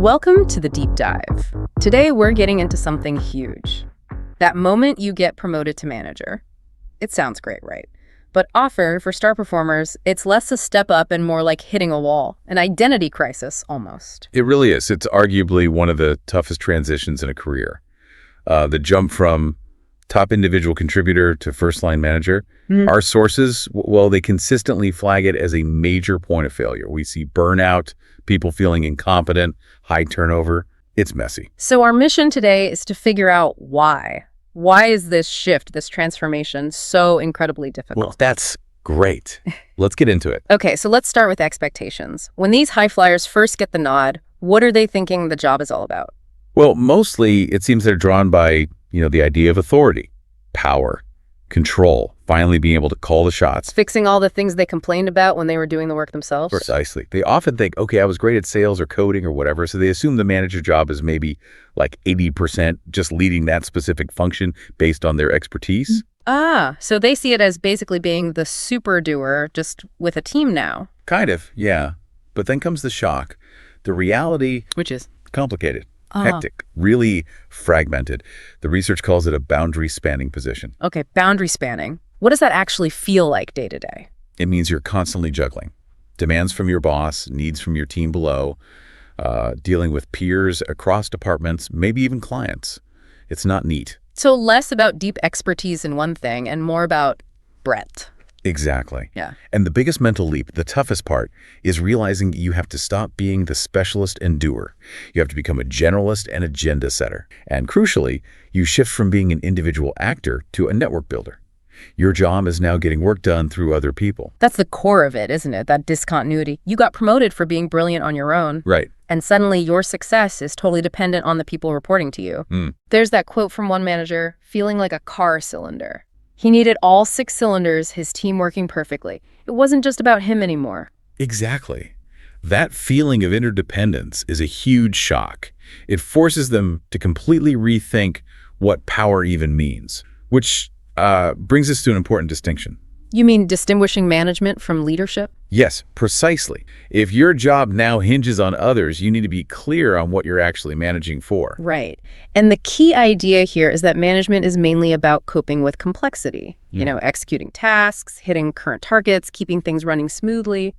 Welcome to the deep dive. Today we're getting into something huge. That moment you get promoted to manager. It sounds great, right? But often, for star performers, it's less a step up and more like hitting a wall, an identity crisis almost. It really is. It's arguably one of the toughest transitions in a career. The jump from top individual contributor to first-line manager. Our sources, well, they consistently flag it as a major point of failure. We see burnout, people feeling incompetent, high turnover. It's messy. So our mission today is to figure out why. Why is this shift, this transformation, so incredibly difficult? Well, that's great. Let's get into it. Okay, so let's start with expectations. When these high flyers first get the nod, what are they thinking the job is all about? Well, mostly it seems they're drawn by, the idea of authority, power, control, finally being able to call the shots. Fixing all the things they complained about when they were doing the work themselves? Precisely. They often think, okay, I was great at sales or coding or whatever, so they assume the manager job is maybe like 80% just leading that specific function based on their expertise. So they see it as basically being the super doer, just with a team now. Kind of, yeah. But then comes the shock. The reality... Which is? Complicated. Hectic, really fragmented. The research calls it a boundary-spanning position. Okay, boundary spanning. What does that actually feel like day to day? It means you're constantly juggling. Demands from your boss, needs from your team below, dealing with peers across departments, maybe even clients. It's not neat. So less about deep expertise in one thing and more about breadth. Exactly. Yeah. And the biggest mental leap, the toughest part, is realizing you have to stop being the specialist and doer. You have to become a generalist and agenda setter. And crucially, you shift from being an individual actor to a network builder. Your job is now getting work done through other people. That's the core of it, isn't it? That discontinuity. You got promoted for being brilliant on your own. Right. And suddenly your success is totally dependent on the people reporting to you. There's that quote from one manager, feeling like a car cylinder. He needed all 6 cylinders, his team working perfectly. It wasn't just about him anymore. Exactly. That feeling of interdependence is a huge shock. It forces them to completely rethink what power even means, which brings us to an important distinction. You mean distinguishing management from leadership? Yes, precisely. If your job now hinges on others, you need to be clear on what you're actually managing for. Right. And the key idea here is that management is mainly about coping with complexity. Executing tasks, hitting current targets, keeping things running smoothly.